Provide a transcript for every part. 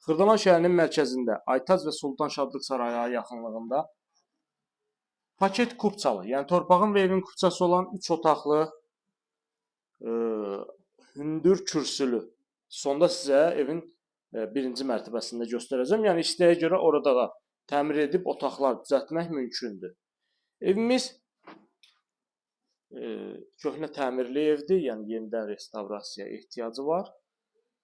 Xırdalan şəhərinin mərkəzində Aytaz və Sultan Şadlıq sarayları yaxınlığında paket kupçalı, yəni torpağın və evin kupçası olan 3 otaqlı hündür kürsülü. Sonda sizə evin birinci mərtəbəsində göstərəcəm. Yəni istəyə görə orada da təmir edib otaqlar düzəltmək mümkündür. Evimiz köhnə təmirli evdir, yəni yenidən restavrasiyaya ehtiyacı var.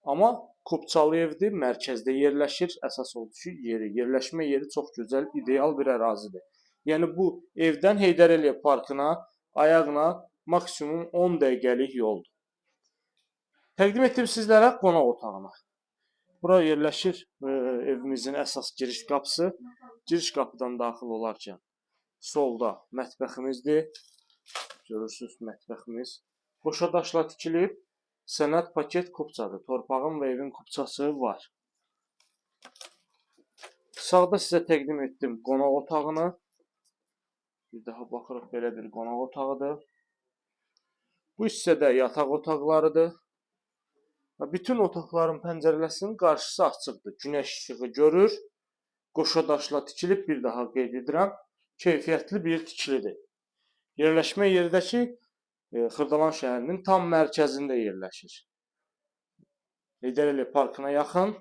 Amma kupçalı evdir, mərkəzdə yerləşir. Əsas odur ki, yerləşmə yeri çox gözəl, ideal bir ərazidir. Yəni bu evdən Heydər Əliyev parkına ayaqla maksimum 10 dəqiqəlik yoldur. Təqdim etdim sizlərə qonaq otağını. Bura yerləşir evimizin əsas giriş qapısı. Giriş qapıdan daxil olarkən solda mətbəximizdir. Görürsünüz mətbəximiz. Qoşa daşla tikilib, sənəd paket kupçadır. Torpağın və evin kupçası var. Sağda sizə təqdim etdim qonaq otağını. Bir daha baxırıq, belə bir qonaq otağıdır. Bu hissədə yataq otaqlarıdır. Bütün otaqların pəncərələrinin qarşısı açıqdır. Günəş işığı görür. Qoşa daşla tikilib, bir daha qeyd edirəm, keyfiyyətli bir tikilidir. Yerləşmə yeri də ki, Xırdalan şəhərinin tam mərkəzində yerləşir. Heydər Əliyev parkına yaxın,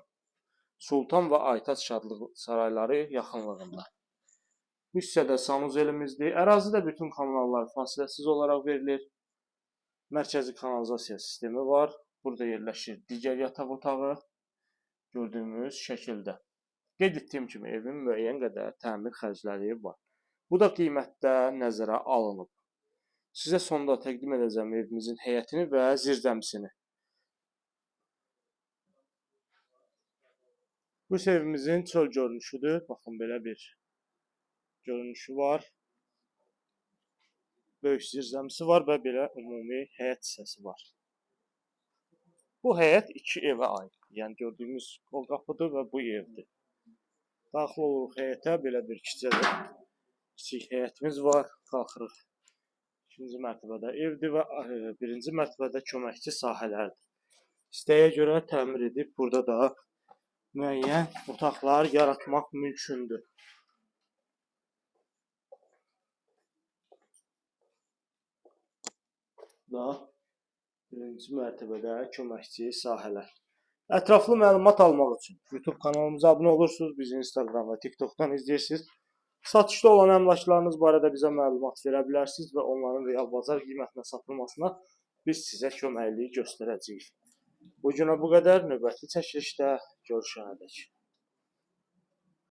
Sultan və Aytaz Şadlıq sarayları yaxınlığında. Bu hissədə sanuzelimizdir. Ərazidə bütün kanallar fasiləsiz olaraq verilir. Mərkəzi kanalizasiya sistemi var. Burada yerləşir digər yataq otağı. Gördüyümüz şəkildə. Qeyd etdiyim kimi evin müəyyən qədər təmir xərcləri var. Bu da qiymətdə nəzərə alınıb. Sizə sonda təqdim edəcəm evimizin həyətini və zirzəmisini. Bu evimizin çöl görünüşüdür. Baxın, belə bir görünüşü var. Böyük zirzəmisi var və belə ümumi həyət hissəsi var. Bu həyət 2 evə aid. Yəni gördüyümüz qol qapıdır və bu evdir. Daxil oluruq həyətə, belə bir kiçik həyətimiz var. Qalxırıq. İkinci mərtəbədə evdir və birinci mərtəbədə köməkçi sahələrdir. İstəyə görə təmir edib burada da müəyyən otaqlar yaratmaq mümkündür. Da birinci mərtəbədə köməkçi sahələr. Ətraflı məlumat almaq üçün YouTube kanalımıza abunə olursunuz, bizi Instagram və TikTokdan izləyirsiniz. Satışda olan əmlaklarınız barədə bizə məlumat verə bilərsiniz və onların real bazar qiymətinə satılmasına biz sizə köməkliyi göstərəcəyik. Bu günə bu qədər, növbəti çəkilişdə görüşənədək.